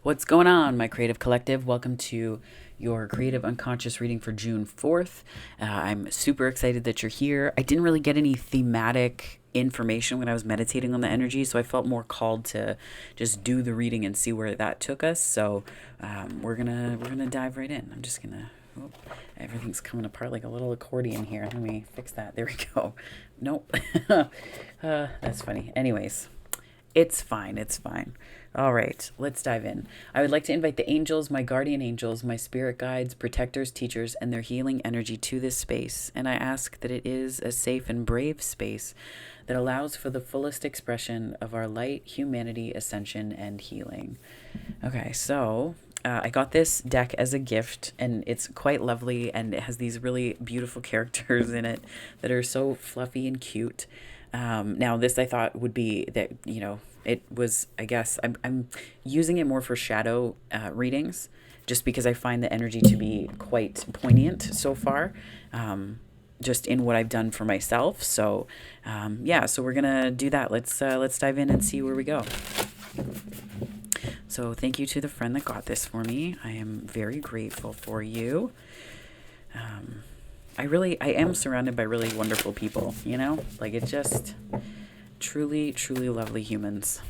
What's going on, my creative collective? Welcome to your creative unconscious reading for June 4th. I'm super excited that you're here. I didn't really get any thematic information when I was meditating on the energy, so I felt more called to just do the reading and see where that took us. So we're gonna dive right in. I'm just gonna. Oh, everything's coming apart like a little accordion here. Let me fix that. There we go. Nope. That's funny. Anyways, it's fine. It's fine. All right, let's dive in. I would like to invite the angels, my guardian angels, my spirit guides, protectors, teachers, and their healing energy to this space. And I ask that it is a safe and brave space that allows for the fullest expression of our light, humanity, ascension, and healing. Okay, so I got this deck as a gift, and it's quite lovely, and it has these really beautiful characters in it that are so fluffy and cute. Now, this I thought would be that, it was, I guess, I'm using it more for shadow readings just because I find the energy to be quite poignant so far, just in what I've done for myself. So, yeah, so we're going to do that. Let's dive in and see where we go. So thank you to the friend that got this for me. I am very grateful for you. I am surrounded by really wonderful people, like it just truly, truly lovely humans.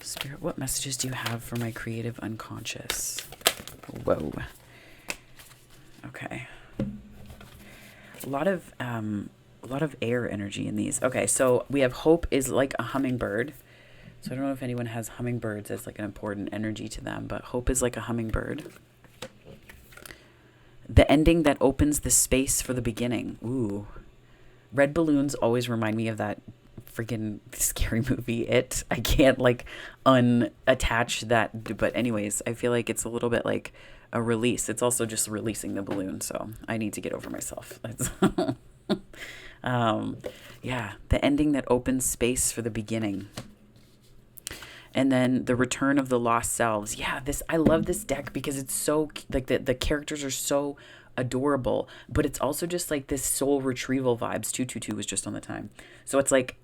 Spirit, what messages do you have for my creative unconscious? Whoa. Okay. A lot of air energy in these. Okay, so we have hope is like a hummingbird. So I don't know if anyone has hummingbirds as like an important energy to them, but hope is like a hummingbird. The ending that opens the space for the beginning. Ooh. Red balloons always remind me of that freaking scary movie, It. I can't like unattach that. But anyways, I feel like it's a little bit like a release. It's also just releasing the balloon. So I need to get over myself. Yeah, the ending that opens space for the beginning. And then the return of the lost selves. Yeah, I love this deck because it's so like the characters are so adorable, but it's also just like this soul retrieval vibes. 222 was just on the time. So it's like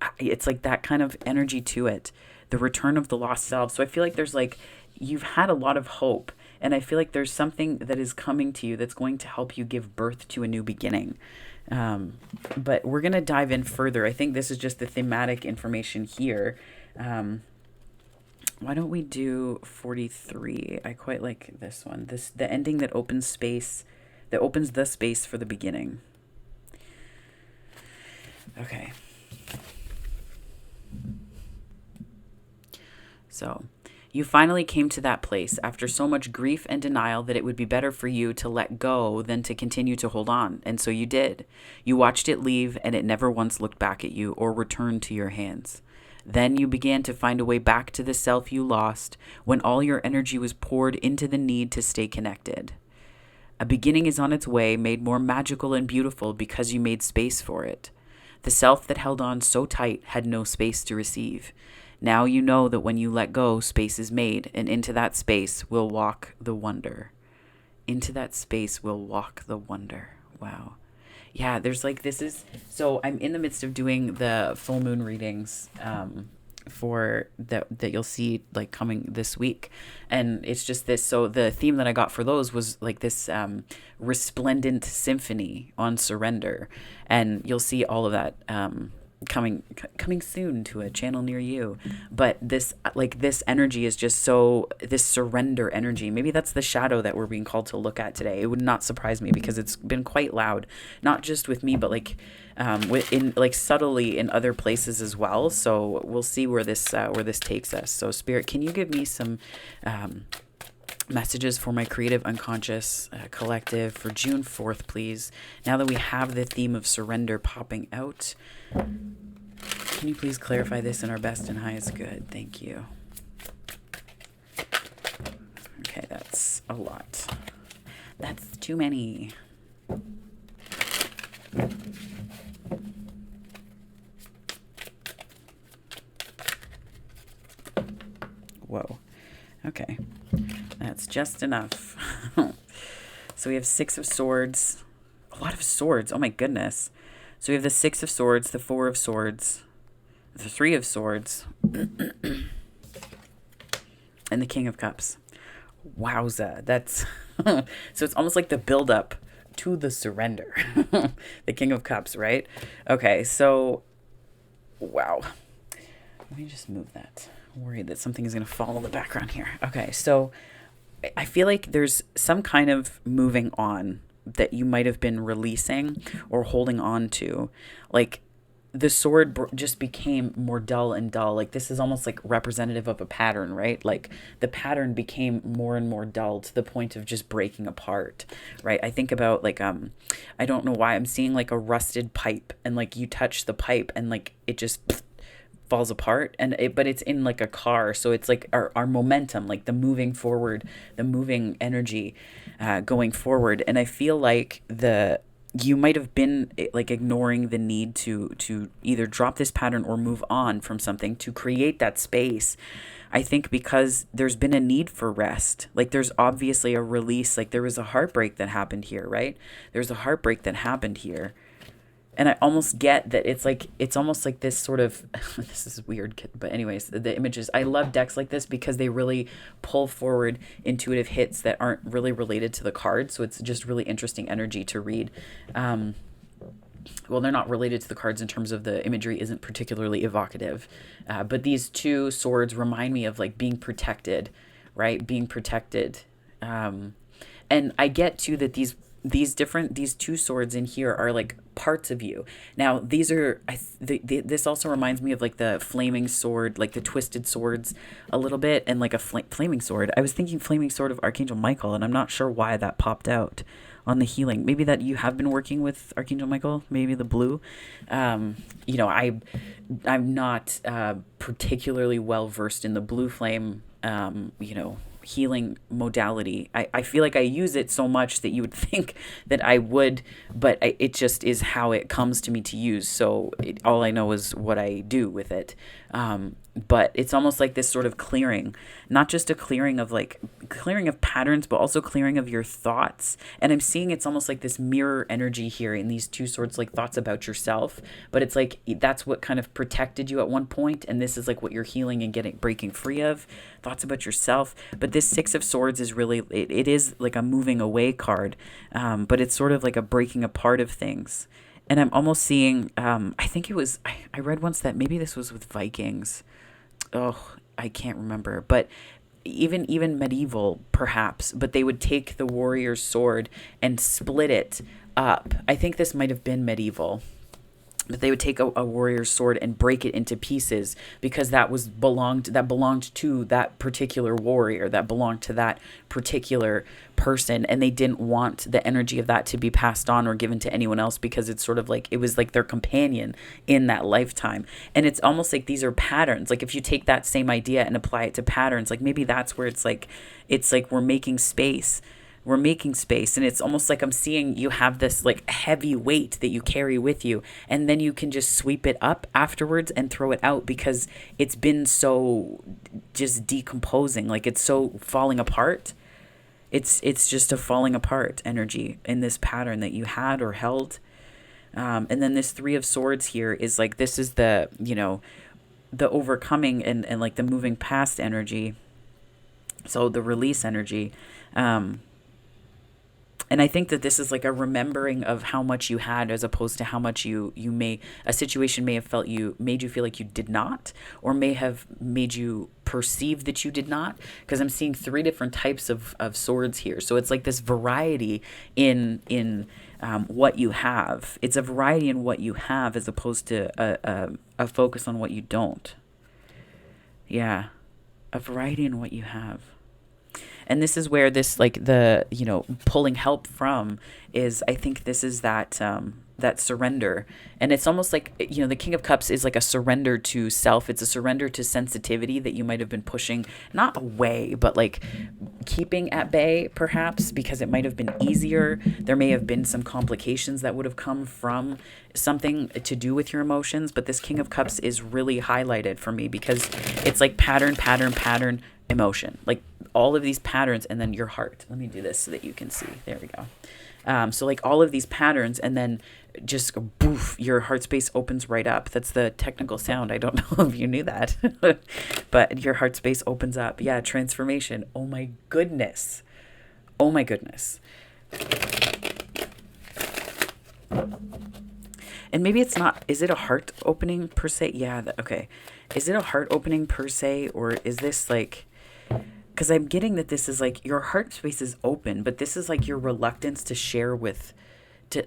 that kind of energy to it. The return of the lost selves. So I feel like there's like you've had a lot of hope, and I feel like there's something that is coming to you that's going to help you give birth to a new beginning. But we're going to dive in further. I think this is just the thematic information here. Why don't we do 43? I quite like this one. The ending that opens the space for the beginning. Okay. So, you finally came to that place after so much grief and denial that it would be better for you to let go than to continue to hold on. And so you did. You watched it leave, and it never once looked back at you or returned to your hands. Then you began to find a way back to the self you lost when all your energy was poured into the need to stay connected. A beginning is on its way, made more magical and beautiful because you made space for it. The self that held on so tight had no space to receive. Now you know that when you let go, space is made, and into that space will walk the wonder. Into that space will walk the wonder. Wow. Yeah, there's like so I'm in the midst of doing the full moon readings for that you'll see like coming this week, and it's just this. So the theme that I got for those was like this resplendent symphony on surrender, and you'll see all of that coming soon to a channel near you. But this energy is just so, this surrender energy, maybe that's the shadow that we're being called to look at today. It would not surprise me because it's been quite loud, not just with me, but like in like subtly in other places as well. So we'll see where this takes us. So Spirit, can you give me some messages for my creative unconscious collective for June 4th, please? Now that we have the theme of surrender popping out, can you please clarify this in our best and highest good? Thank you. Okay, that's a lot. That's too many. Whoa. Okay. That's just enough. So we have 6 of Swords. A lot of swords. Oh my goodness. So we have the 6 of Swords, the 4 of Swords, the 3 of Swords, and the King of Cups. Wowza. That's so it's almost like the build up to the surrender. The King of Cups, right? Okay, so wow. Let me just move that. I'm worried that something is going to fall in the background here. Okay, so I feel like there's some kind of moving on that you might have been releasing or holding on to. Like the sword just became more dull and dull. Like this is almost like representative of a pattern, right? Like the pattern became more and more dull to the point of just breaking apart, right? I think about like I don't know why I'm seeing like a rusted pipe, and like you touch the pipe and like it just falls apart, and but it's in like a car, so it's like our momentum, like the moving forward, the moving energy going forward. And I feel like you might have been like ignoring the need to either drop this pattern or move on from something to create that space. I think because there's been a need for rest. Like there's obviously a release. Like there was a heartbreak that happened here, right? There's a heartbreak that happened here. And I almost get that it's almost like this sort of, this is weird, but anyways, the images, I love decks like this because they really pull forward intuitive hits that aren't really related to the cards. So it's just really interesting energy to read. Well, they're not related to the cards in terms of the imagery isn't particularly evocative. But these two swords remind me of like being protected, right? Being protected. And I get too that these two swords in here are like parts of you. Now these are this also reminds me of like the flaming sword, like the twisted swords a little bit, and like a flaming sword. I was thinking flaming sword of Archangel Michael, and I'm not sure why that popped out on the healing. Maybe that you have been working with Archangel Michael, maybe the blue. I'm not particularly well versed in the blue flame healing modality. I feel like I use it so much that you would think that I would, but it just is how it comes to me to use. So all I know is what I do with it. But it's almost like this sort of clearing, not just a clearing of patterns, but also clearing of your thoughts. And I'm seeing it's almost like this mirror energy here in these two swords, like thoughts about yourself. But it's like that's what kind of protected you at one point, and this is like what you're healing and breaking free of, thoughts about yourself. But this Six of Swords is really it is like a moving away card, but it's sort of like a breaking apart of things. And I'm almost seeing, I think it was, I read once that maybe this was with Vikings. Oh, I can't remember. But even medieval, perhaps. But they would take the warrior's sword and split it up. I think this might have been medieval. But they would take a warrior's sword and break it into pieces because that belonged to that particular warrior, that belonged to that particular person, and they didn't want the energy of that to be passed on or given to anyone else because it's sort of like it was like their companion in that lifetime. And it's almost like these are patterns. Like if you take that same idea and apply it to patterns, like maybe that's where it's like we're making space. We're making space, and it's almost like I'm seeing you have this like heavy weight that you carry with you, and then you can just sweep it up afterwards and throw it out because it's been so just decomposing, like it's so falling apart. It's just a falling apart energy in this pattern that you had or held. And then this Three of Swords here is like, this is the, the overcoming and like the moving past energy. So the release energy. And I think that this is like a remembering of how much you had as opposed to how much a situation may have made you feel like you did not, or may have made you perceive that you did not, because I'm seeing three different types of swords here. So it's like this variety in what you have. It's a variety in what you have as opposed to a focus on what you don't. Yeah, a variety in what you have. And this is where this, like, the, pulling help from is, I think this is that surrender. And it's almost like, the King of Cups is like a surrender to self. It's a surrender to sensitivity that you might have been pushing, not away, but like keeping at bay, perhaps, because it might have been easier. There may have been some complications that would have come from something to do with your emotions. But this King of Cups is really highlighted for me because it's like pattern, emotion, like all of these patterns, and then your heart. Let me do this so that you can see. There we go. So like all of these patterns, and then just boof, your heart space opens right up. That's the technical sound. I don't know if you knew that, but your heart space opens up. Yeah, transformation. Oh my goodness. Oh my goodness. And maybe it's not, is it a heart opening per se? Yeah, okay. Is it a heart opening per se, or is this like, because I'm getting that this is like your heart space is open, but this is like your reluctance to share with, to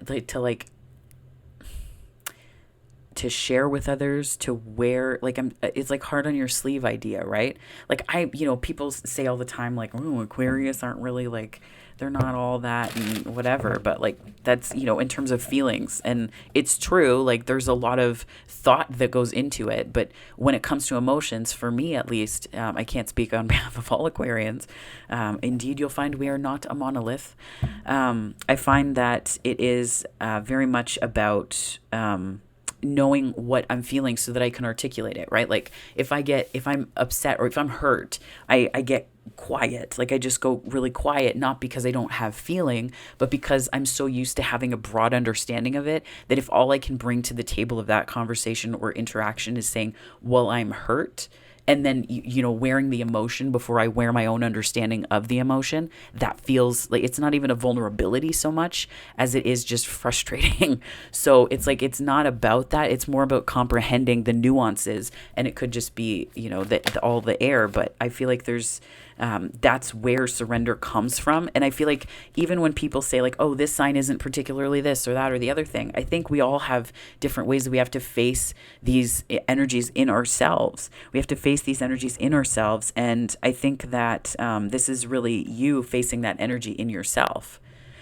share with others, to wear, like, it's like heart on your sleeve idea, right? Like, people say all the time, like, oh, Aquarius aren't really like, they're not all that and whatever, but like, that's, in terms of feelings. And it's true, like, there's a lot of thought that goes into it. But when it comes to emotions, for me at least, I can't speak on behalf of all Aquarians. Indeed, you'll find we are not a monolith. I find that it is very much about, knowing what I'm feeling so that I can articulate it, right? Like if I'm upset or if I'm hurt, I get quiet. Like I just go really quiet, not because I don't have feeling, but because I'm so used to having a broad understanding of it that if all I can bring to the table of that conversation or interaction is saying, well, I'm hurt, and then wearing the emotion before I wear my own understanding of the emotion, that feels like it's not even a vulnerability so much as it is just frustrating. So it's like it's not about that. It's more about comprehending the nuances, and it could just be all the air. But I feel like there's that's where surrender comes from. And I feel like even when people say like, oh, this sign isn't particularly this or that or the other thing, I think we all have different ways that we have to face these energies in ourselves. We have to face these energies in ourselves. And I think that this is really you facing that energy in yourself.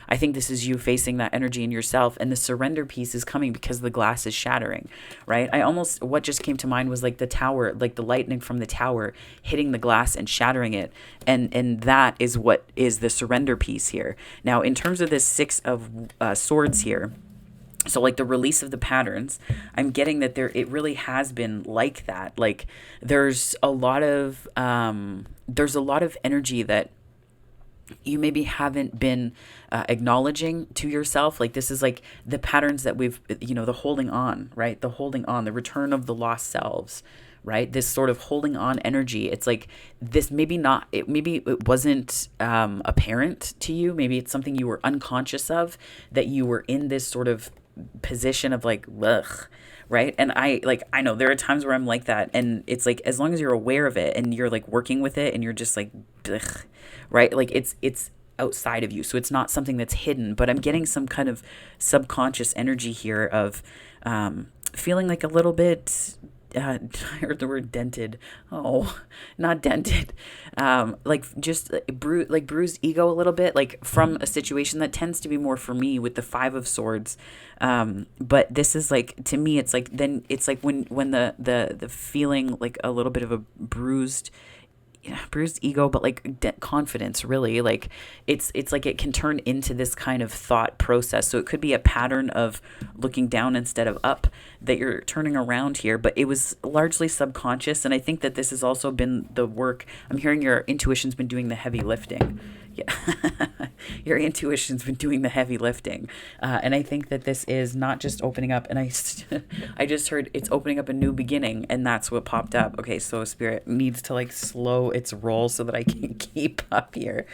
I think this is you facing that energy in yourself, and the surrender piece is coming because the glass is shattering, right? What just came to mind was like the tower, like the lightning from the tower hitting the glass and shattering it. And that is what is the surrender piece here. Now, in terms of this Six of Swords here, so like the release of the patterns, I'm getting that it really has been like that. Like there's a lot of energy that you maybe haven't been acknowledging to yourself. Like this is like the patterns that we've, the holding on, right? The holding on, the return of the lost selves, right? This sort of holding on energy. It's like this, maybe it wasn't apparent to you. Maybe it's something you were unconscious of, that you were in this sort of position of like, ugh, right? And I know there are times where I'm like that, and it's like, as long as you're aware of it and you're like working with it and you're just like, ugh, right? Like it's outside of you. So it's not something that's hidden, but I'm getting some kind of subconscious energy here of feeling like a little bit, I heard the word dented. Oh, not dented. Like just bruised ego a little bit, like from a situation that tends to be more for me with the Five of Swords. But this is like, to me, it's like, then it's like when the feeling like a little bit of a bruised ego, but like confidence, really. Like it's like it can turn into this kind of thought process. So it could be a pattern of looking down instead of up that you're turning around here, but it was largely subconscious. And I think that this has also been the work. I'm hearing your intuition's been doing the heavy lifting. Yeah. Your intuition's been doing the heavy lifting. And I think that this is not just opening up, and I just heard it's opening up a new beginning, and that's what popped up. Okay, so Spirit needs to like slow its roll so that I can keep up here.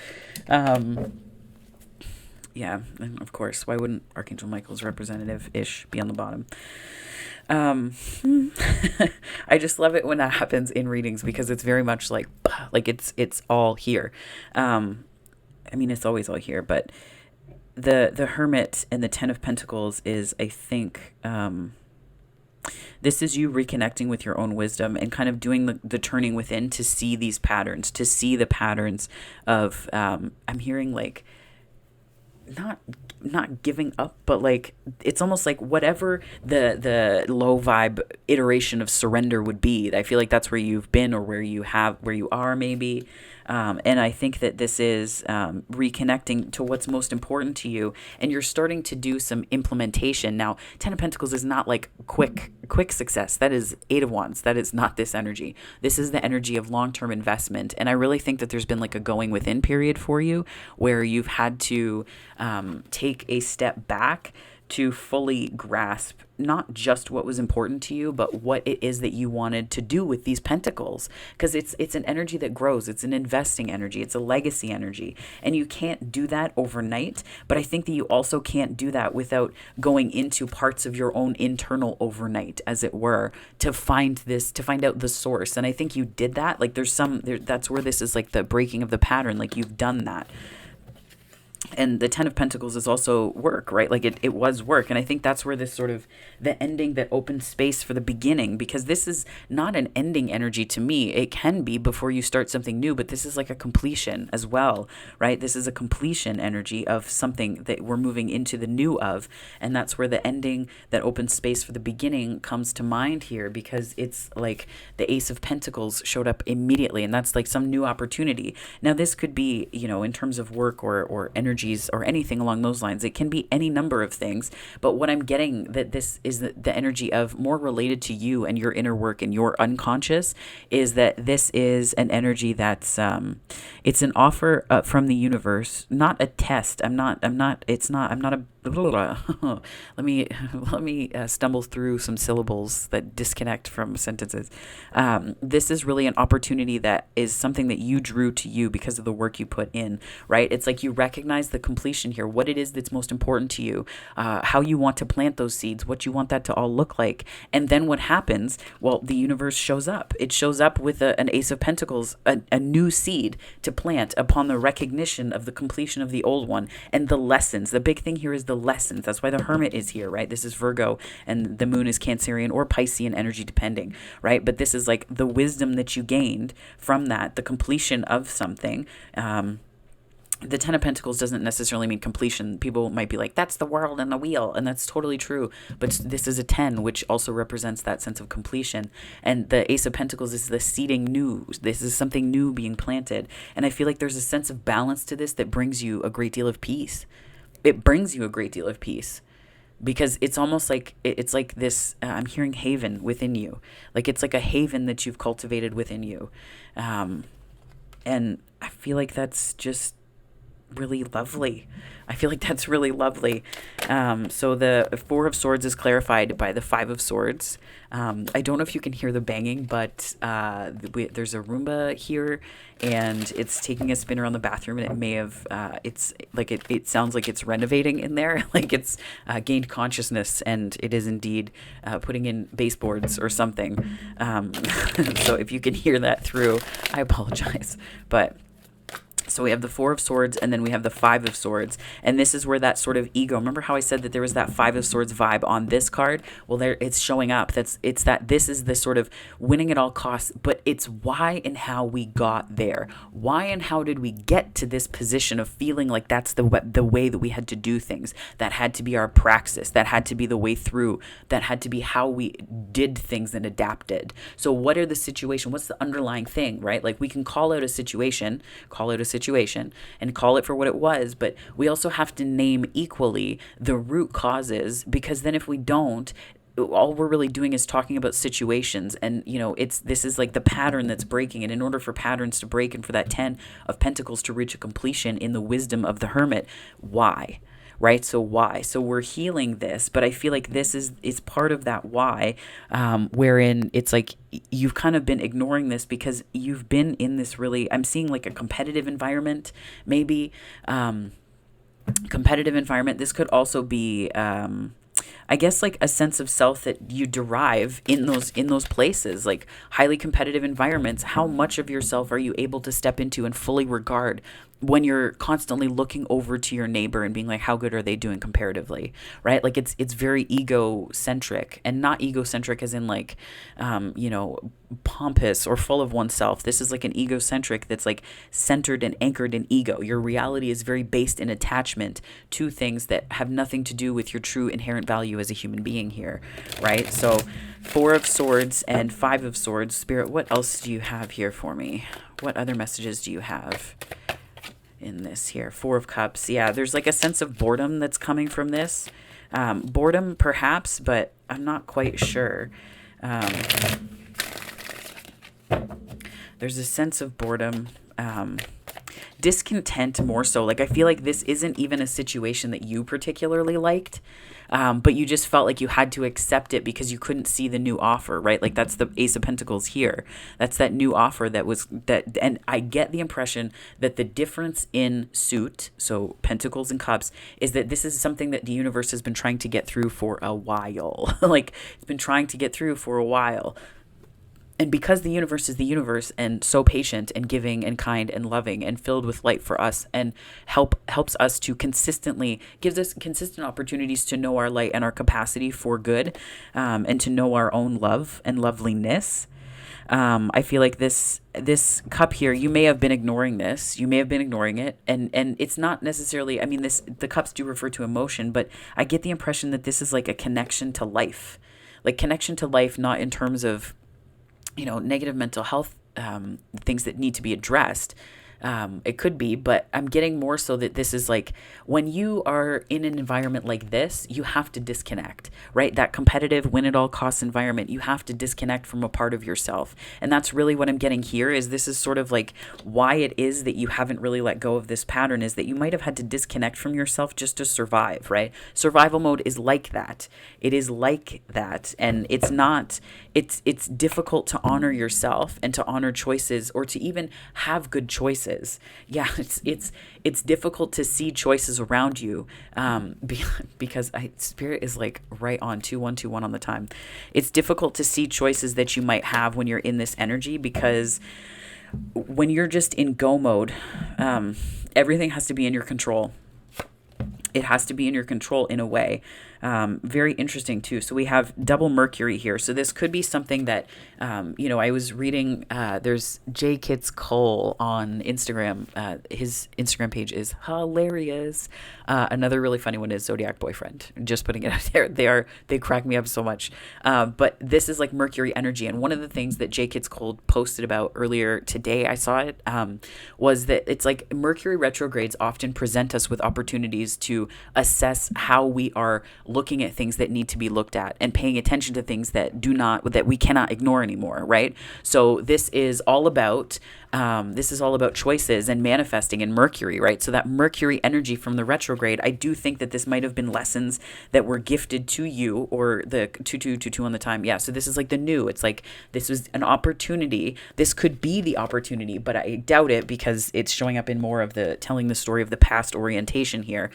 Yeah, and of course, why wouldn't Archangel Michael's representative-ish be on the bottom? I just love it when that happens in readings, because it's very much like it's all here. I mean, it's always all here, but the Hermit and the Ten of Pentacles is, I think, this is you reconnecting with your own wisdom and kind of doing the turning within to see these patterns, to see the patterns of, I'm hearing like, not giving up, but like it's almost like whatever the low vibe iteration of surrender would be. I feel like that's where you've been, or where you are maybe. And I think that this is reconnecting to what's most important to you, and you're starting to do some implementation. Now, Ten of Pentacles is not like quick success. That is Eight of Wands. That is not this energy. This is the energy of long-term investment. And I really think that there's been like a going within period for you, where you've had to take a step back to fully grasp not just what was important to you, but what it is that you wanted to do with these pentacles. Because it's an energy that grows. It's an investing energy. It's a legacy energy. And you can't do that overnight. But I think that you also can't do that without going into parts of your own internal overnight, as it were, to find out the source. And I think you did that. Like that's where this is like the breaking of the pattern. Like you've done that. And the Ten of Pentacles is also work, right? Like it was work. And I think that's where this sort of the ending that opens space for the beginning, because this is not an ending energy to me. It can be before you start something new, but this is like a completion as well, right? This is a completion energy of something that we're moving into the new of. And that's where the ending that opens space for the beginning comes to mind here, because it's like the Ace of Pentacles showed up immediately. And that's like some new opportunity. Now, this could be, in terms of work or energies or anything along those lines. It can be any number of things. But what I'm getting that this is the energy of more related to you and your inner work and your unconscious is that this is an energy that's it's an offer from the universe, not a test. I'm not a let me stumble through some syllables that disconnect from sentences. This is really an opportunity that is something that you drew to you because of the work you put in, right? It's like you recognize the completion here, what it is that's most important to you, how you want to plant those seeds, what you want that to all look like. And then what happens? Well, the universe shows up. It shows up with an Ace of Pentacles, a new seed to plant upon the recognition of the completion of the old one and the lessons. The big thing here is the lessons. That's why the Hermit is here, right? This is Virgo and the moon is Cancerian or Piscean energy depending, right? But this is like the wisdom that you gained from that, the completion of something. The Ten of Pentacles doesn't necessarily mean completion. People might be like, that's the world and the wheel. And that's totally true. But this is a 10, which also represents that sense of completion. And the Ace of Pentacles is the seeding new. This is something new being planted. And I feel like there's a sense of balance to this that brings you a great deal of peace. It brings you a great deal of peace. Because it's almost like, it's like this, I'm hearing haven within you. Like it's like a haven that you've cultivated within you. And I feel like that's just really lovely. I feel like that's really lovely. So the Four of Swords is clarified by the Five of Swords. I don't know if you can hear the banging, but there's a Roomba here and it's taking a spin around the bathroom, and it may have, it's like, it sounds like it's renovating in there. Like it's gained consciousness, and it is indeed putting in baseboards or something. So if you can hear that through, I apologize. But so we have the Four of Swords, and then we have the Five of Swords. And this is where that sort of ego, remember how I said that there was that Five of Swords vibe on this card? Well, there it's showing up. This is the sort of winning at all costs, but it's why and how we got there. Why and how did we get to this position of feeling like that's the way that we had to do things? That had to be our praxis. That had to be the way through. That had to be how we did things and adapted. So what are the situation? What's the underlying thing, right? Like we can call out a situation and call it for what it was, but we also have to name equally the root causes, because then if we don't, all we're really doing is talking about situations. And this is like the pattern that's breaking, and in order for patterns to break and for that 10 of Pentacles to reach a completion in the wisdom of the Hermit, why? Right? So why? So we're healing this, but I feel like this is part of that why, wherein it's like you've kind of been ignoring this because you've been in this really, I'm seeing like a competitive environment, maybe competitive environment. This could also be, I guess, like a sense of self that you derive in those places, like highly competitive environments. How much of yourself are you able to step into and fully regard when you're constantly looking over to your neighbor and being like, how good are they doing comparatively, right? Like it's very egocentric, and not egocentric as in like, pompous or full of oneself. This is like an egocentric that's like centered and anchored in ego. Your reality is very based in attachment to things that have nothing to do with your true inherent value as a human being here, right? So Four of Swords and Five of Swords. Spirit, what else do you have here for me? What other messages do you have in this here? Four of Cups. Yeah, there's like a sense of boredom that's coming from this. Boredom perhaps, but I'm not quite sure. There's a sense of boredom. discontent more so. Like, I feel like this isn't even a situation that you particularly liked, but you just felt like you had to accept it because you couldn't see the new offer, right? Like, that's the Ace of Pentacles here. That's that new offer that was that. And I get the impression that the difference in suit, so Pentacles and Cups, is that this is something that the universe has been trying to get through for a while. Like, it's been trying to get through for a while. And because the universe is the universe and so patient and giving and kind and loving and filled with light for us and helps us to consistently, gives us consistent opportunities to know our light and our capacity for good, and to know our own love and loveliness. I feel like this cup here, you may have been ignoring this. You may have been ignoring it, and it's not necessarily. I mean, the cups do refer to emotion, but I get the impression that this is like a connection to life, like connection to life, not in terms of negative mental health things that need to be addressed. It could be, but I'm getting more so that this is like when you are in an environment like this, you have to disconnect, right? That competitive win at all costs environment, you have to disconnect from a part of yourself. And that's really what I'm getting here is this is sort of like why it is that you haven't really let go of this pattern is that you might have had to disconnect from yourself just to survive, right? Survival mode is like that. It is like that. And it's not, it's difficult to honor yourself and to honor choices or to even have good choices. Yeah, it's difficult to see choices around you because spirit is like right on 2121 on the time. It's difficult to see choices that you might have when you're in this energy because when you're just in go mode, everything has to be in your control. It has to be in your control in a way. Very interesting too. So we have double Mercury here. So this could be something that, I was reading, there's J Kits Cole on Instagram. His Instagram page is hilarious. Another really funny one is Zodiac Boyfriend. Just putting it out there. They crack me up so much. But this is like Mercury energy. And one of the things that J Kits Cole posted about earlier today, I saw it, was that it's like Mercury retrogrades often present us with opportunities to assess how we are looking at things that need to be looked at and paying attention to things that we cannot ignore anymore, right? So this is all about choices and manifesting in Mercury, right? So that Mercury energy from the retrograde, I do think that this might have been lessons that were gifted to you, or the 2222 on the time. Yeah, so this is like the new. It's like this was an opportunity. This could be the opportunity, but I doubt it because it's showing up in more of the telling the story of the past orientation here.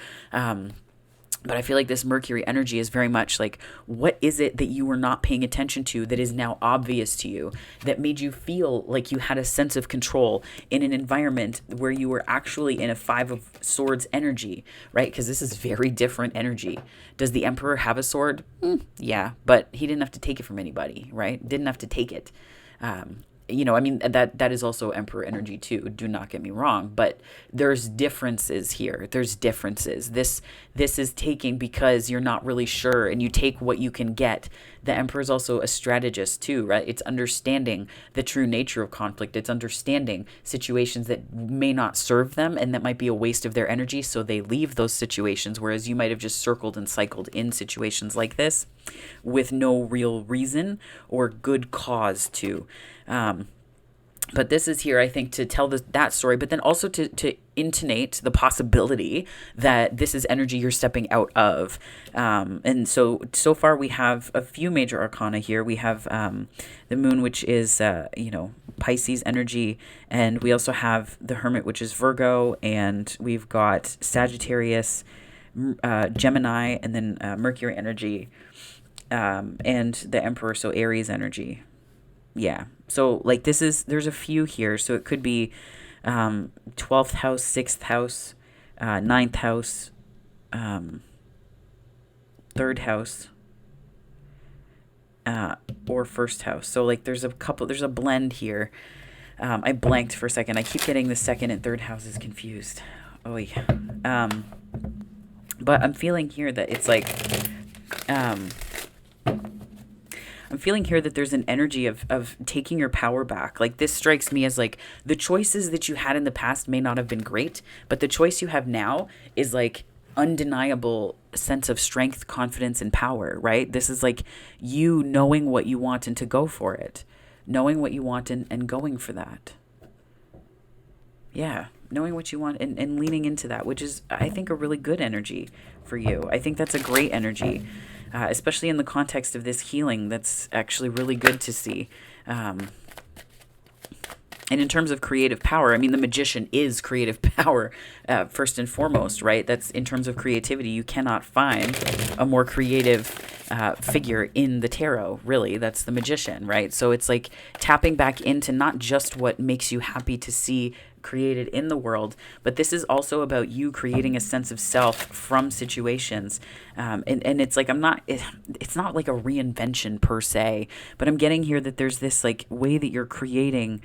But I feel like this Mercury energy is very much like, what is it that you were not paying attention to that is now obvious to you, that made you feel like you had a sense of control in an environment where you were actually in a Five of Swords energy, right? Because this is very different energy. Does the Emperor have a sword? Yeah, but he didn't have to take it from anybody, right? Didn't have to take it. That is also Emperor energy too. Do not get me wrong, but there's differences here. There's differences. This is taking because you're not really sure and you take what you can get. The Emperor is also a strategist too, right? It's understanding the true nature of conflict. It's understanding situations that may not serve them and that might be a waste of their energy, so they leave those situations, whereas you might have just circled and cycled in situations like this with no real reason or good cause to. But this is here, I think, to tell that story, but then also to intonate the possibility that this is energy you're stepping out of. And so far we have a few major arcana here. We have the moon, which is, Pisces energy. And we also have the hermit, which is Virgo. And we've got Sagittarius, Gemini, and then Mercury energy. And the Emperor, so Aries energy. Yeah. So like there's a few here. So it could be 12th house, 6th house, 9th house, 3rd house, or 1st house. So like there's a blend here. I blanked for a second. I keep getting the 2nd and 3rd houses confused. Oh yeah. But I'm feeling here that it's like, I'm feeling here that there's an energy of taking your power back. Like this strikes me as like the choices that you had in the past may not have been great, but the choice you have now is like undeniable sense of strength, confidence, and power, right? This is like you knowing what you want and to go for it. Knowing what you want and going for that. Yeah, knowing what you want and leaning into that, which is, I think, a really good energy for you. I think that's a great energy, especially in the context of this healing. That's actually really good to see. Um, and in terms of creative power, I mean, the magician is creative power, first and foremost, right? That's in terms of creativity. You cannot find a more creative figure in the tarot, really. That's the magician, right? So it's like tapping back into not just what makes you happy to see created in the world, but this is also about you creating a sense of self from situations. And it's like, it's not like a reinvention per se, but I'm getting here that there's this like way that you're creating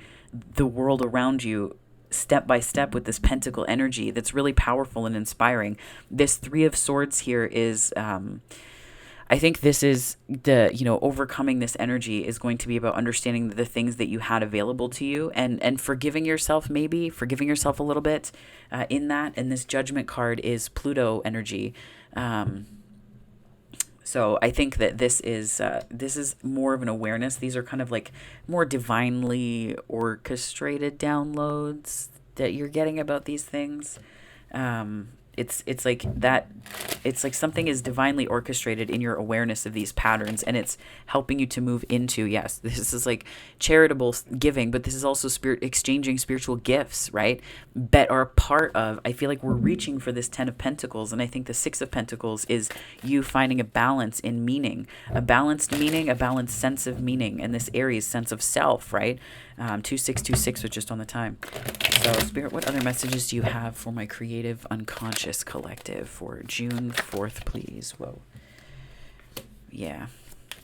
the world around you step by step with this pentacle energy that's really powerful and inspiring. This Three of Swords here is, I think this is overcoming this energy is going to be about understanding the things that you had available to you, and forgiving yourself, maybe forgiving yourself a little bit in that. And this Judgment card is Pluto energy. So I think that this is more of an awareness. These are kind of like more divinely orchestrated downloads that you're getting about these things. It's like that. It's like something is divinely orchestrated in your awareness of these patterns, and it's helping you to move into, yes, this is like charitable giving, but this is also exchanging spiritual gifts, right? That are part of, I feel like we're reaching for this 10 of Pentacles, and I think the 6 of Pentacles is you finding a balance in meaning, a balanced meaning, a balanced sense of meaning, and this Aries sense of self, right? 2626 was just on the time. So, Spirit, what other messages do you have for my creative unconscious collective for June 4th, please? Whoa. Yeah.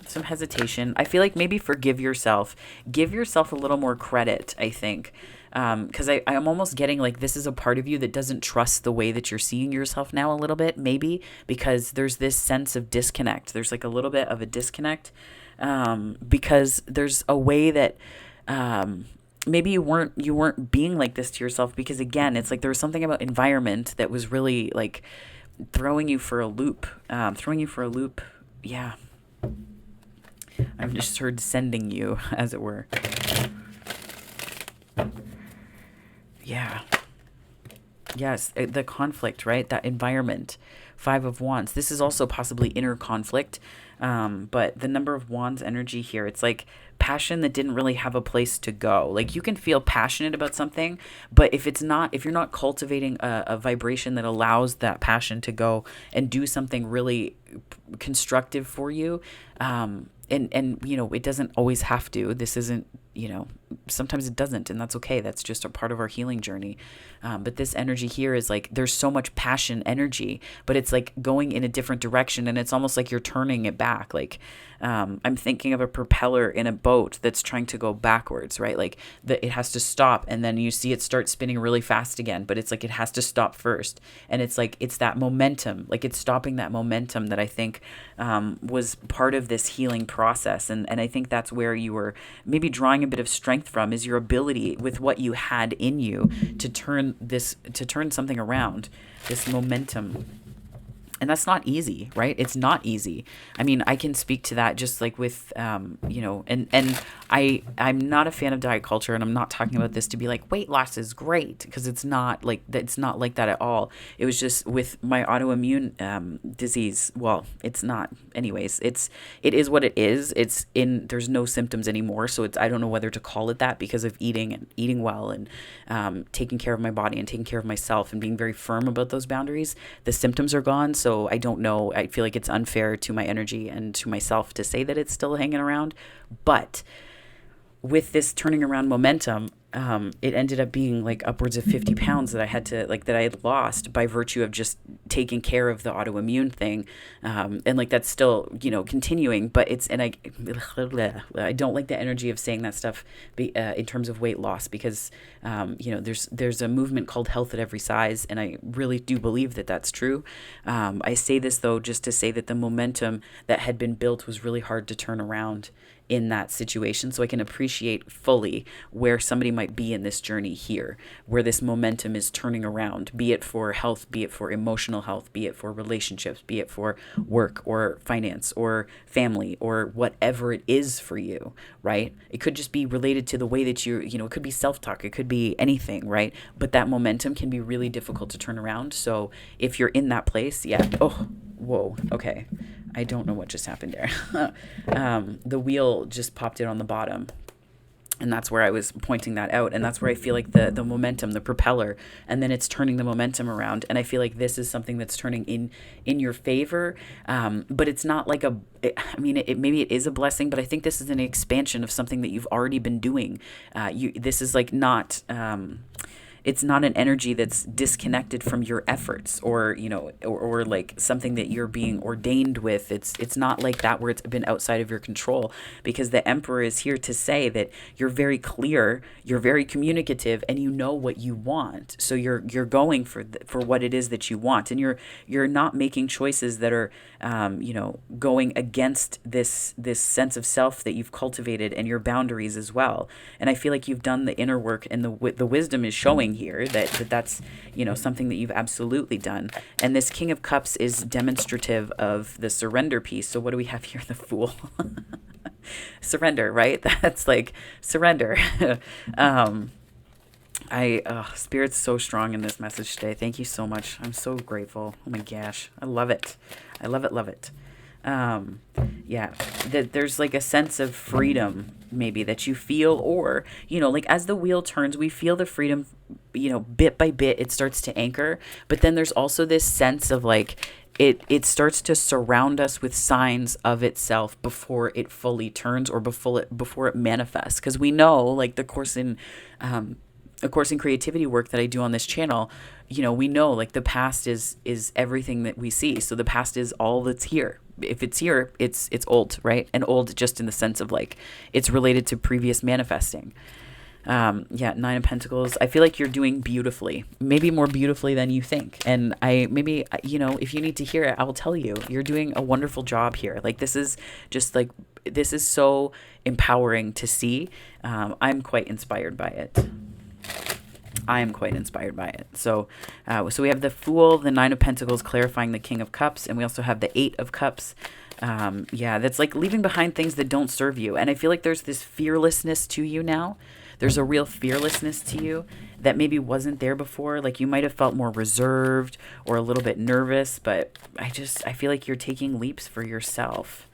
Some hesitation. I feel like maybe forgive yourself. Give yourself a little more credit, I think. Because I'm almost getting like this is a part of you that doesn't trust the way that you're seeing yourself now a little bit, maybe, because there's this sense of disconnect. There's like a little bit of a disconnect because there's a way that maybe you weren't being like this to yourself, because again, it's like there was something about environment that was really like throwing you for a loop. Yeah. I've just heard sending you, as it were. Yeah. Yes, the conflict, right? That environment. 5 of Wands. This is also possibly inner conflict. But the Number of Wands energy here, it's like passion that didn't really have a place to go. Like you can feel passionate about something, but if you're not cultivating a vibration that allows that passion to go and do something really constructive for you, and it doesn't always have to. This isn't, sometimes it doesn't, and that's okay. That's just a part of our healing journey. But this energy here is like there's so much passion energy, but it's like going in a different direction, and it's almost like you're turning it back. Like I'm thinking of a propeller in a boat that's trying to go backwards, right? Like it has to stop, and then you see it start spinning really fast again, but it's like it has to stop first. And it's like it's that momentum, like it's stopping that momentum that I think was part of this healing process. And I think that's where you were maybe drawing a bit of strength from, is your ability with what you had in you to turn something around, this momentum. And that's not easy, right? It's not easy. I mean, I can speak to that just like with, and I'm not a fan of diet culture, and I'm not talking about this to be like weight loss is great, because it's not like that at all. It was just with my autoimmune disease. Well, it's not. Anyways, it is what it is. There's no symptoms anymore, so I don't know whether to call it that because of eating well and taking care of my body and taking care of myself and being very firm about those boundaries. The symptoms are gone, so I don't know. I feel like it's unfair to my energy and to myself to say that it's still hanging around. But with this turning around momentum, it ended up being like upwards of 50 pounds that I had lost by virtue of just taking care of the autoimmune thing. And like, that's still, continuing, but I don't like the energy of saying that stuff in terms of weight loss, because, there's a movement called health at every size. And I really do believe that that's true. I say this though, just to say that the momentum that had been built was really hard to turn around in that situation. So I can appreciate fully where somebody might be in this journey here, where this momentum is turning around, be it for health, be it for emotional health, be it for relationships, be it for work or finance or family or whatever it is for you, right? It could just be related to the way that it could be self-talk, it could be anything, right? But that momentum can be really difficult to turn around. So if you're in that place, whoa, okay. I don't know what just happened there. The wheel just popped in on the bottom. And that's where I was pointing that out. And that's where I feel like the momentum, the propeller, and then it's turning the momentum around. And I feel like this is something that's turning in your favor. But it's not like maybe it is a blessing, but I think this is an expansion of something that you've already been doing. This is like not, it's not an energy that's disconnected from your efforts or like something that you're being ordained with. It's not like that where it's been outside of your control, because the Emperor is here to say that you're very clear, you're very communicative, and you know what you want. So you're going for what it is that you want, and you're not making choices that are going against this sense of self that you've cultivated and your boundaries as well. And I feel like you've done the inner work, and the wisdom is showing here that's something that you've absolutely done. And this King of Cups is demonstrative of the surrender piece. So what do we have here? The Fool. Surrender, right? That's like surrender. Spirit's so strong in this message today. Thank you so much. I'm so grateful. Oh my gosh, I love it. I love it. That there's like a sense of freedom maybe that you feel, or like as the wheel turns, we feel the freedom, bit by bit it starts to anchor. But then there's also this sense of like it starts to surround us with signs of itself before it fully turns, or before it manifests. Because we know, like the Course in Creativity work that I do on this channel, we know like the past is everything that we see. So the past is all that's here. If it's here, it's old, right? And old just in the sense of like it's related to previous manifesting. Nine of Pentacles. I feel like you're doing beautifully, maybe more beautifully than you think. And if you need to hear it, I will tell you, you're doing a wonderful job here. Like this is so empowering to see. I'm quite inspired by it. So we have the Fool, the Nine of Pentacles clarifying the King of Cups, and we also have the Eight of Cups. That's like leaving behind things that don't serve you. And I feel like there's this fearlessness to you now. There's a real fearlessness to you that maybe wasn't there before. Like you might have felt more reserved or a little bit nervous, but I feel like you're taking leaps for yourself.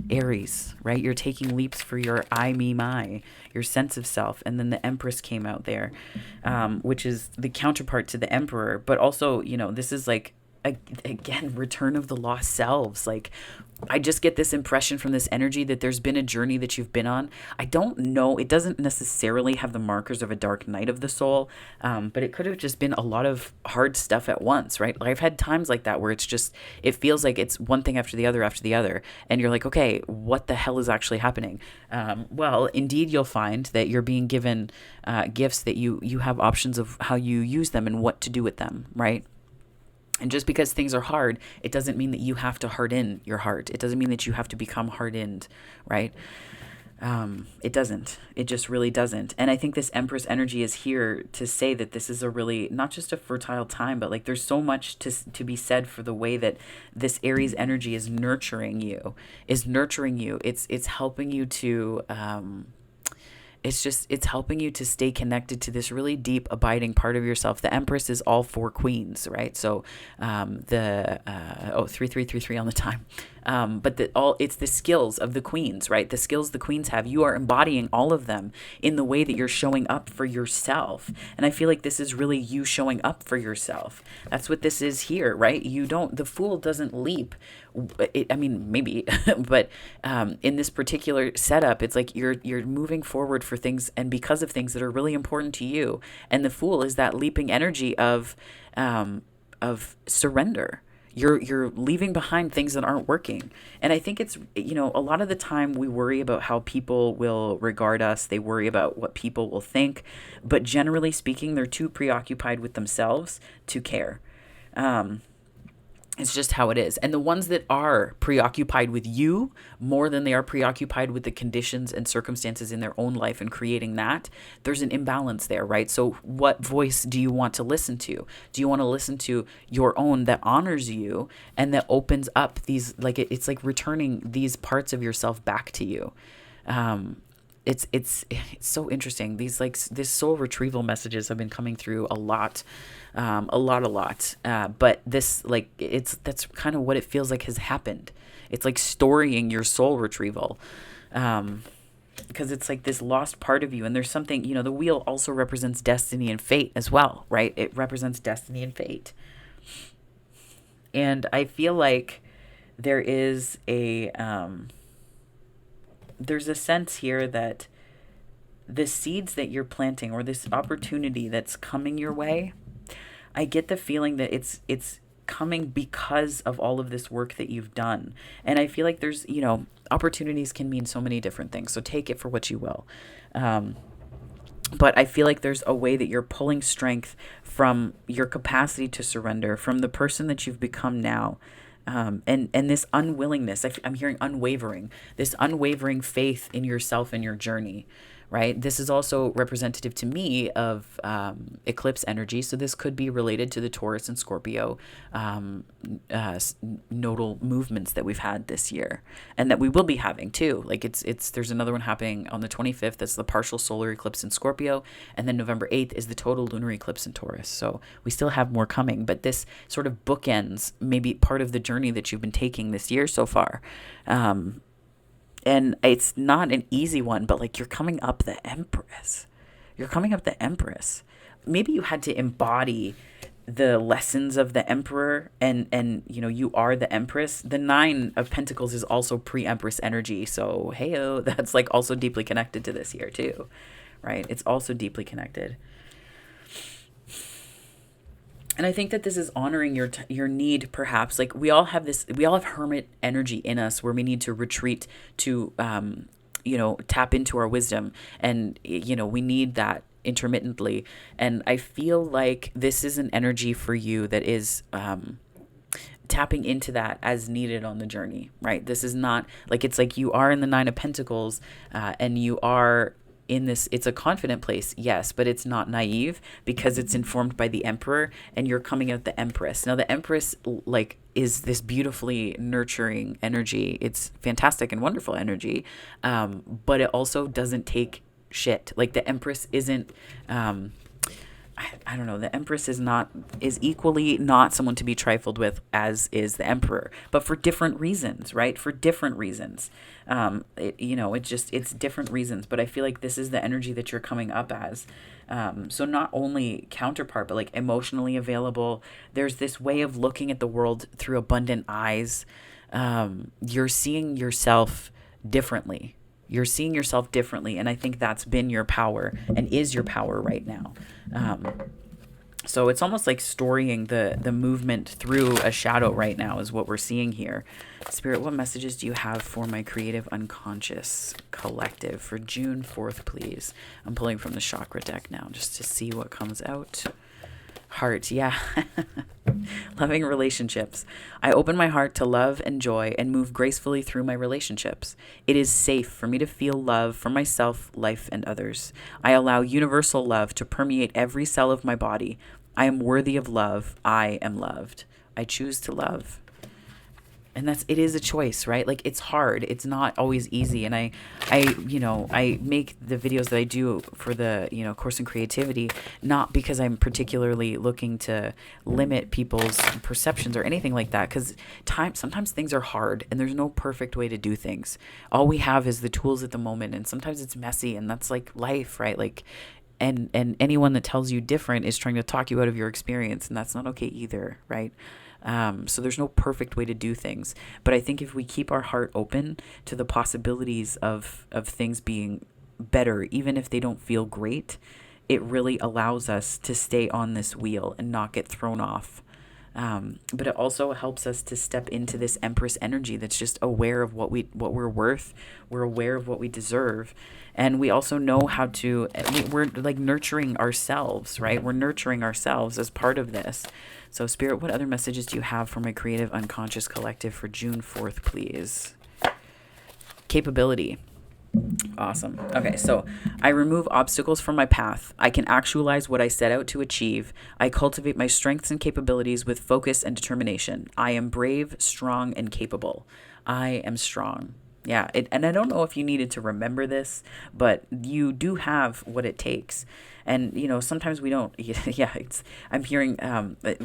Aries, right? You're taking leaps for your I, me, my, your sense of self. And then the Empress came out there, which is the counterpart to the Emperor. But also, this is like, again, return of the lost selves. Like, I just get this impression from this energy that there's been a journey that you've been on. I don't know. It doesn't necessarily have the markers of a dark night of the soul, but it could have just been a lot of hard stuff at once, right? Like I've had times like that where it feels like it's one thing after the other, and you're like, okay, what the hell is actually happening? Well, indeed, you'll find that you're being given gifts that you have options of how you use them and what to do with them, right? And just because things are hard, it doesn't mean that you have to harden your heart. It doesn't mean that you have to become hardened, right? It doesn't. It just really doesn't. And I think this Empress energy is here to say that this is a really, not just a fertile time, but like there's so much to be said for the way that this Aries energy is nurturing you. It's helping you to... it's helping you to stay connected to this really deep, abiding part of yourself. The Empress is all four queens, right? So 3333 on the time. But it's the skills of the queens, right? The skills the queens have. You are embodying all of them in the way that you're showing up for yourself. And I feel like this is really you showing up for yourself. That's what this is here, right? The Fool doesn't leap. Maybe, but in this particular setup, it's like you're moving forward for things and because of things that are really important to you. And the Fool is that leaping energy of surrender. You're leaving behind things that aren't working. And I think it's, a lot of the time we worry about how people will regard us. They worry about what people will think. But generally speaking, they're too preoccupied with themselves to care. It's just how it is. And the ones that are preoccupied with you more than they are preoccupied with the conditions and circumstances in their own life and creating that, there's an imbalance there, right? So, what voice do you want to listen to? Do you want to listen to your own that honors you and that opens up these, like, it's like returning these parts of yourself back to you? It's so interesting. These like this soul retrieval messages have been coming through a lot, a lot. But this like that's kind of what it feels like has happened. It's like storying your soul retrieval, because it's like this lost part of you. And there's something, the wheel also represents destiny and fate as well, right? It represents destiny and fate. And I feel like there is there's a sense here that the seeds that you're planting or this opportunity that's coming your way, I get the feeling that it's coming because of all of this work that you've done. And I feel like there's, opportunities can mean so many different things. So take it for what you will. But I feel like there's a way that you're pulling strength from your capacity to surrender, from the person that you've become now. And this unwillingness, I'm hearing unwavering, this unwavering faith in yourself and your journey, right? This is also representative to me of eclipse energy. So this could be related to the Taurus and Scorpio nodal movements that we've had this year and that we will be having too. Like there's another one happening on the 25th. That's the partial solar eclipse in Scorpio. And then November 8th is the total lunar eclipse in Taurus. So we still have more coming, but this sort of bookends maybe part of the journey that you've been taking this year so far. And it's not an easy one, but like you're coming up the Empress. You're coming up the Empress. Maybe you had to embody the lessons of the Emperor and you are the Empress. The 9 of Pentacles is also pre-Empress energy. So, heyo, that's like also deeply connected to this here too, right? It's also deeply connected. And I think that this is honoring your need, perhaps. Like we all have hermit energy in us where we need to retreat to, tap into our wisdom. And, we need that intermittently. And I feel like this is an energy for you that is tapping into that as needed on the journey, right? This is not like, it's like you are in the 9 of Pentacles and you are in this, it's a confident place, yes, but it's not naive because it's informed by the Emperor and you're coming out the Empress. Now the Empress like is this beautifully nurturing energy. It's fantastic and wonderful energy, but it also doesn't take shit. Like the Empress isn't I don't know, the Empress is equally not someone to be trifled with as is the Emperor, but for different reasons, right? For different reasons. It's different reasons, but I feel like this is the energy that you're coming up as. So not only counterpart, but like emotionally available. There's this way of looking at the world through abundant eyes. You're seeing yourself differently. You're seeing yourself differently, and I think that's been your power and is your power right now. So it's almost like storying the movement through a shadow right now is what we're seeing here. Spirit, what messages do you have for my creative unconscious collective for June 4th, please? I'm pulling from the chakra deck now just to see what comes out. Heart, yeah. Loving relationships. I open my heart to love and joy and move gracefully through my relationships. It is safe for me to feel love for myself, life, and others. I allow universal love to permeate every cell of my body. I am worthy of love. I am loved. I choose to love. And it is a choice, right? Like it's hard. It's not always easy. And I make the videos that I do for the, Course in Creativity, not because I'm particularly looking to limit people's perceptions or anything like that. Because sometimes things are hard and there's no perfect way to do things. All we have is the tools at the moment. And sometimes it's messy and that's like life, right? Like, and anyone that tells you different is trying to talk you out of your experience. And that's not okay either, right? So there's no perfect way to do things. But I think if we keep our heart open to the possibilities of things being better, even if they don't feel great, it really allows us to stay on this wheel and not get thrown off. But it also helps us to step into this Empress energy that's just aware of what we're worth. We're aware of what we deserve. And we also know how to, we're like nurturing ourselves, right? We're nurturing ourselves as part of this. So Spirit, what other messages do you have for my creative unconscious collective for June 4th, please? Capability. Awesome. Okay, so I remove obstacles from my path. I can actualize what I set out to achieve. I cultivate my strengths and capabilities with focus and determination. I am brave, strong, and capable. I am strong. Yeah, and I don't know if you needed to remember this, but you do have what it takes. And, sometimes we don't. Yeah, I'm hearing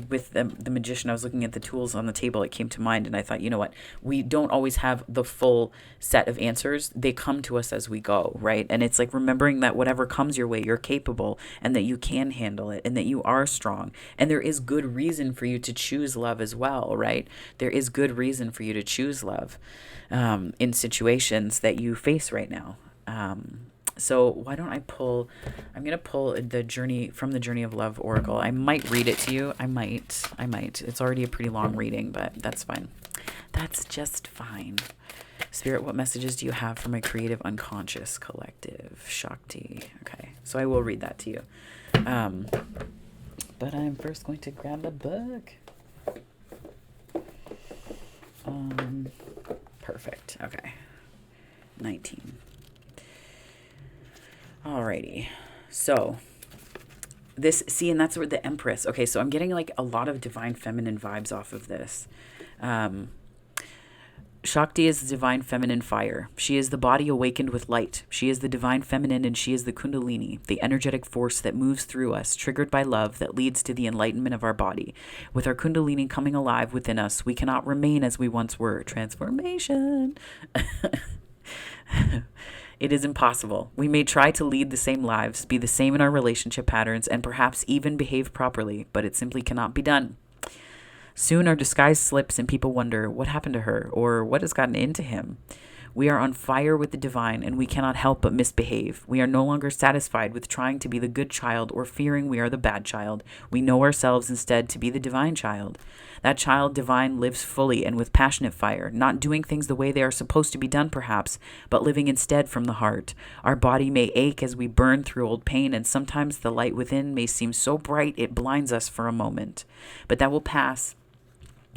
with the magician, I was looking at the tools on the table, it came to mind, and I thought, you know what? We don't always have the full set of answers. They come to us as we go, right? And it's like remembering that whatever comes your way, you're capable, and that you can handle it, and that you are strong. And there is good reason for you to choose love as well, right? There is good reason for you to choose love in situations that you face right now. So why don't I'm going to pull the Journey of Love Oracle. I might read it to you. I might. It's already a pretty long reading, but that's fine. That's just fine. Spirit, what messages do you have for my creative unconscious collective? Shakti. Okay. So I will read that to you. But I'm first going to grab the book. Perfect. Okay. 19. Alrighty. So and that's where the Empress. Okay, so I'm getting like a lot of divine feminine vibes off of this. Shakti is the divine feminine fire. She is the body awakened with light. She is the divine feminine, and she is the Kundalini, the energetic force that moves through us, triggered by love that leads to the enlightenment of our body. With our Kundalini coming alive within us, we cannot remain as we once were. Transformation. It is impossible. We may try to lead the same lives, be the same in our relationship patterns, and perhaps even behave properly, but it simply cannot be done. Soon our disguise slips and people wonder what happened to her or what has gotten into him. We are on fire with the divine, and we cannot help but misbehave. We are no longer satisfied with trying to be the good child or fearing we are the bad child. We know ourselves instead to be the divine child. That child divine lives fully and with passionate fire, not doing things the way they are supposed to be done perhaps, but living instead from the heart. Our body may ache as we burn through old pain, and sometimes the light within may seem so bright it blinds us for a moment. But that will pass,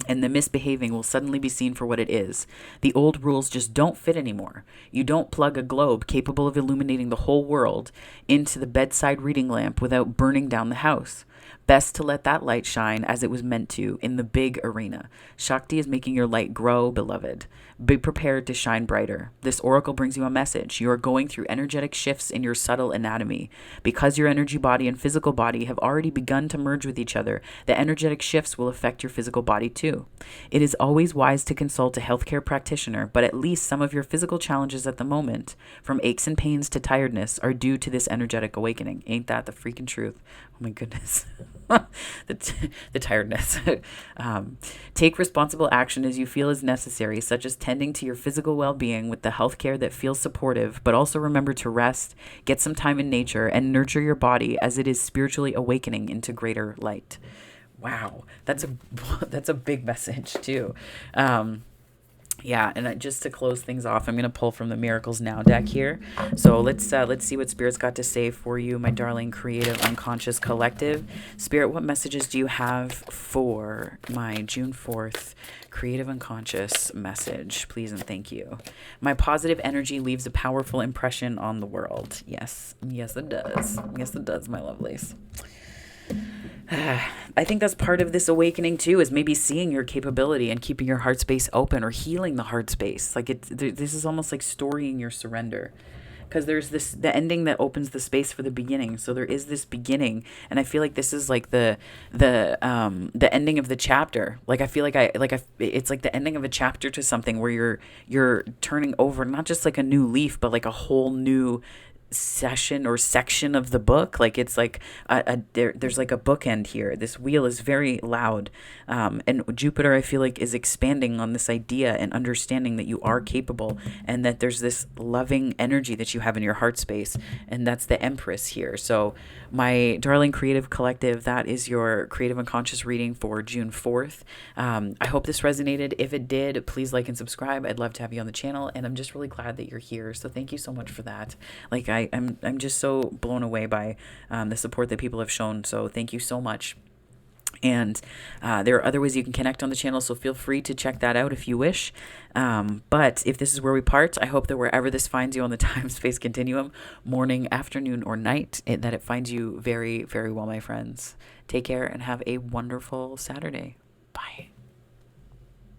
and the misbehaving will suddenly be seen for what it is. The old rules just don't fit anymore. You don't plug a globe capable of illuminating the whole world into the bedside reading lamp without burning down the house. Best to let that light shine as it was meant to in the big arena. Shakti is making your light grow, beloved. Be prepared to shine brighter. This oracle brings you a message. You are going through energetic shifts in your subtle anatomy. Because your energy body and physical body have already begun to merge with each other, the energetic shifts will affect your physical body too. It is always wise to consult a healthcare practitioner, but at least some of your physical challenges at the moment, from aches and pains to tiredness, are due to this energetic awakening. Ain't that the freaking truth? Oh my goodness. the tiredness. Take responsible action as you feel is necessary, such as tending to your physical well-being with the health care that feels supportive, but also remember to rest, get some time in nature, and nurture your body as it is spiritually awakening into greater light. Wow, that's a big message too. Yeah, and just to close things off, I'm going to pull from the Miracles Now deck here. So let's see what Spirit's got to say for you, my darling creative unconscious collective. Spirit, what messages do you have for my June 4th creative unconscious message? Please and thank you. My positive energy leaves a powerful impression on the world. Yes, it does. Yes, it does, my lovelies. I think that's part of this awakening too, is maybe seeing your capability and keeping your heart space open, or healing the heart space. Like this is almost like storying your surrender, because there's the ending that opens the space for the beginning. So there is this beginning, and I feel like this is like the ending of the chapter. Like I feel like it's like the ending of a chapter to something where you're turning over not just like a new leaf, but like a whole new session or section of the book. Like it's like there's like a bookend here. This wheel is very loud, and Jupiter, I feel like, is expanding on this idea and understanding that you are capable, and that there's this loving energy that you have in your heart space, and that's the Empress here. So my darling creative collective, that is your creative unconscious reading for June 4th. I hope this resonated. If it did, please like and subscribe. I'd love to have you on the channel, and I'm just really glad that you're here. So thank you so much for that. Like I'm just so blown away by the support that people have shown. So thank you so much. And there are other ways you can connect on the channel, so feel free to check that out if you wish. But if this is where we part, I hope that wherever this finds you on the time-space continuum, morning, afternoon, or night, that it finds you very, very well, my friends. Take care and have a wonderful Saturday. Bye.